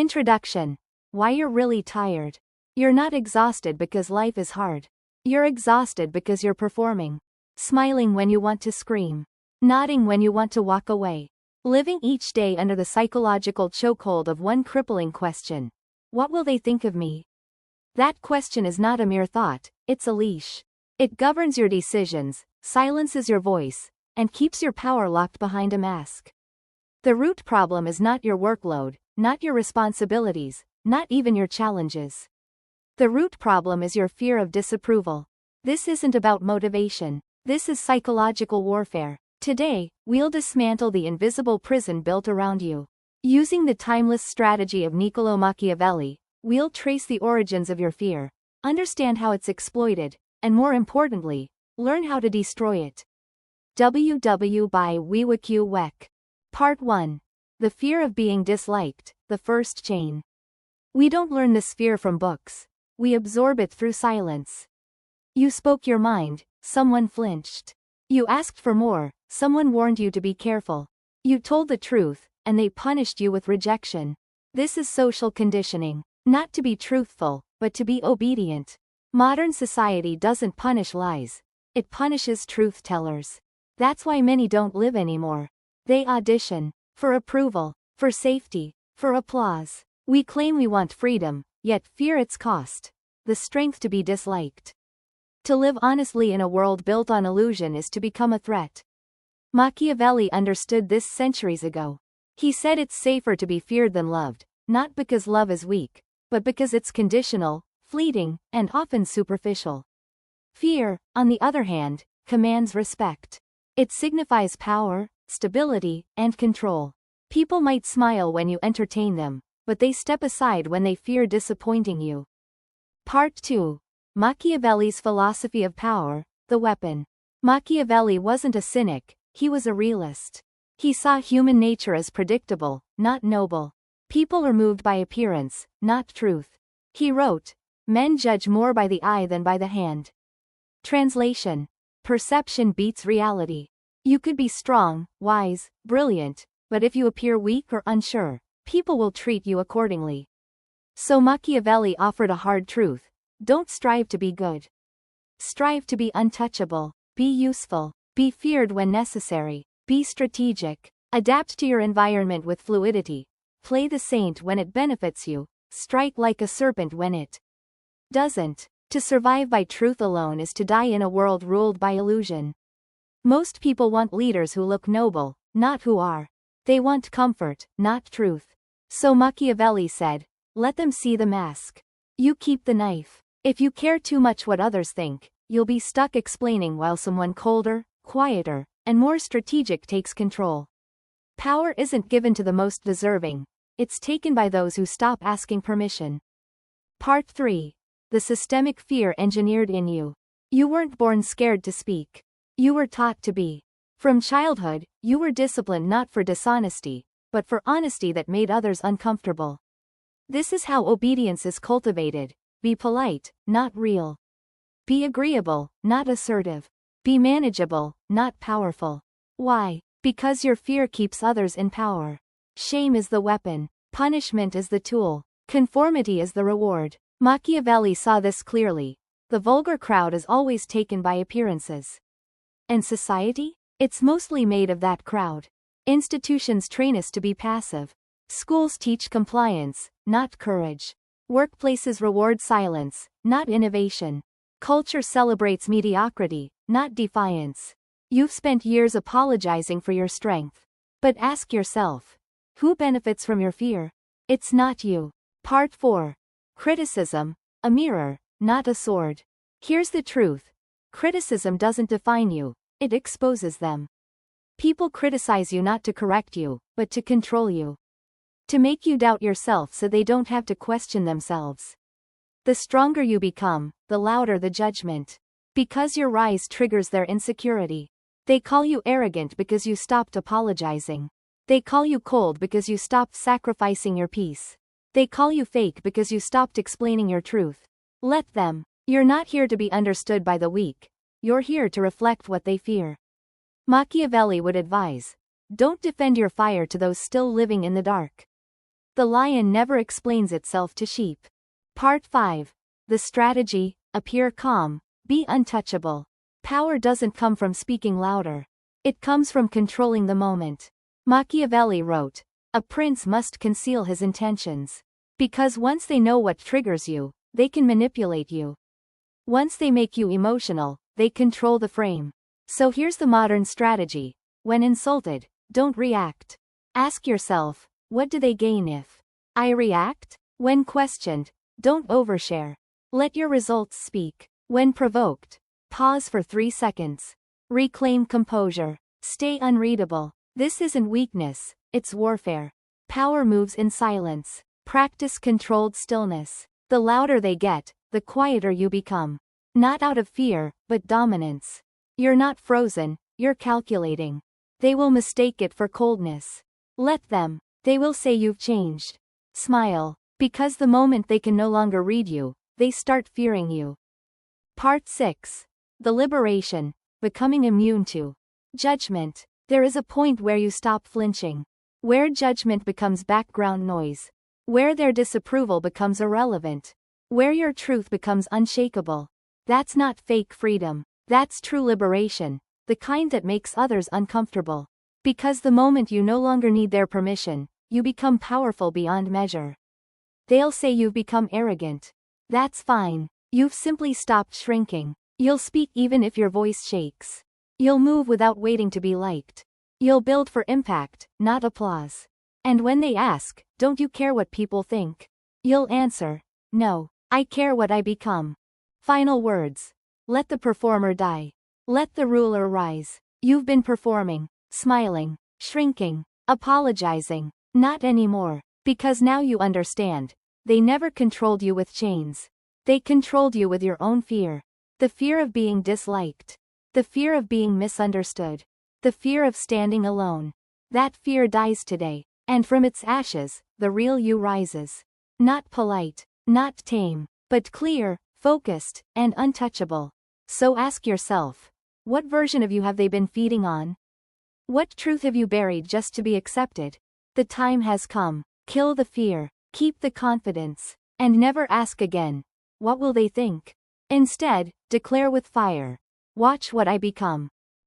Introduction. Why you're really tired. You're not exhausted because life is hard. You're exhausted because you're performing. Smiling when you want to scream. Nodding when you want to walk away. Living each day under the psychological chokehold of one crippling question. What will they think of me? That question is not a mere thought, it's a leash. It governs your decisions, silences your voice, and keeps your power locked behind a mask. The root problem is not your workload, not your responsibilities, not even your challenges. The root problem is your fear of disapproval. This isn't about motivation. This is psychological warfare. Today, we'll dismantle the invisible prison built around you. Using the timeless strategy of Niccolò Machiavelli, we'll trace the origins of your fear, understand how it's exploited, and more importantly, learn how to destroy it. WW by Wiwaku Wek. Part 1. The Fear of Being Disliked, the First Chain. We don't learn this fear from books. We absorb it through silence. You spoke your mind, someone flinched. You asked for more, someone warned you to be careful. You told the truth, and they punished you with rejection. This is social conditioning. Not to be truthful, but to be obedient. Modern society doesn't punish lies. It punishes truth tellers. That's why many don't live anymore. They audition. For approval. For safety. For applause. We claim we want freedom, yet fear its cost. The strength to be disliked. To live honestly in a world built on illusion is to become a threat. Machiavelli understood this centuries ago. He said it's safer to be feared than loved, not because love is weak, but because it's conditional, fleeting, and often superficial. Fear, on the other hand, commands respect. It signifies power, stability, and control. People might smile when you entertain them, but they step aside when they fear disappointing you. Part 2. Machiavelli's Philosophy of Power, the Weapon. Machiavelli wasn't a cynic, he was a realist. He saw human nature as predictable, not noble. People are moved by appearance, not truth. He wrote, "Men judge more by the eye than by the hand." Translation. Perception beats reality. You could be strong, wise, brilliant, but if you appear weak or unsure, people will treat you accordingly. So Machiavelli offered a hard truth. Don't strive to be good. Strive to be untouchable. Be useful. Be feared when necessary. Be strategic. Adapt to your environment with fluidity. Play the saint when it benefits you. Strike like a serpent when it doesn't. To survive by truth alone is to die in a world ruled by illusion. Most people want leaders who look noble, not who are. They want comfort, not truth. So Machiavelli said, let them see the mask. You keep the knife. If you care too much what others think, you'll be stuck explaining while someone colder, quieter, and more strategic takes control. Power isn't given to the most deserving. It's taken by those who stop asking permission. Part 3. The systemic fear engineered in you. You weren't born scared to speak. You were taught to be. From childhood, you were disciplined not for dishonesty, but for honesty that made others uncomfortable. This is how obedience is cultivated. Be polite, not real. Be agreeable, not assertive. Be manageable, not powerful. Why? Because your fear keeps others in power. Shame is the weapon. Punishment is the tool. Conformity is the reward. Machiavelli saw this clearly. The vulgar crowd is always taken by appearances. And society? It's mostly made of that crowd. Institutions train us to be passive. Schools teach compliance, not courage. Workplaces reward silence, not innovation. Culture celebrates mediocrity, not defiance. You've spent years apologizing for your strength. But ask yourself, who benefits from your fear? It's not you. Part 4. Criticism, a mirror, not a sword. Here's the truth. Criticism doesn't define you, it exposes them. People criticize you not to correct you, but to control you. To make you doubt yourself so they don't have to question themselves. The stronger you become, the louder the judgment. Because your rise triggers their insecurity. They call you arrogant because you stopped apologizing. They call you cold because you stopped sacrificing your peace. They call you fake because you stopped explaining your truth. Let them. You're not here to be understood by the weak. You're here to reflect what they fear. Machiavelli would advise, don't defend your fire to those still living in the dark. The lion never explains itself to sheep. Part 5. The strategy: appear calm, be untouchable. Power doesn't come from speaking louder. It comes from controlling the moment. Machiavelli wrote, "A prince must conceal his intentions. Because once they know what triggers you, they can manipulate you. Once they make you emotional, they control the frame." So here's the modern strategy. When insulted, don't react. Ask yourself, what do they gain if I react? When questioned, don't overshare. Let your results speak. When provoked, pause for 3 seconds. Reclaim composure. Stay unreadable. This isn't weakness, it's warfare. Power moves in silence. Practice controlled stillness. The louder they get, the quieter you become. Not out of fear, but dominance. You're not frozen, you're calculating. They will mistake it for coldness. Let them. They will say you've changed. Smile. Because the moment they can no longer read you, they start fearing you. Part 6. The liberation: becoming immune to judgment. There is a point where you stop flinching. Where judgment becomes background noise. Where their disapproval becomes irrelevant. Where your truth becomes unshakable. That's not fake freedom. That's true liberation. The kind that makes others uncomfortable. Because the moment you no longer need their permission, you become powerful beyond measure. They'll say you've become arrogant. That's fine. You've simply stopped shrinking. You'll speak even if your voice shakes. You'll move without waiting to be liked. You'll build for impact, not applause. And when they ask, "Don't you care what people think?" you'll answer, "No, I care what I become." Final words. Let the performer die. Let the ruler rise. You've been performing, smiling, shrinking, apologizing. Not anymore. Because now you understand. They never controlled you with chains. They controlled you with your own fear. The fear of being disliked. The fear of being misunderstood. The fear of standing alone. That fear dies today. And from its ashes, the real you rises. Not polite, not tame, but clear, focused, and untouchable. So ask yourself, what version of you have they been feeding on? What truth have you buried just to be accepted? The time has come. Kill the fear, keep the confidence, and never ask again, "What will they think?" Instead, declare with fire, "Watch what I become."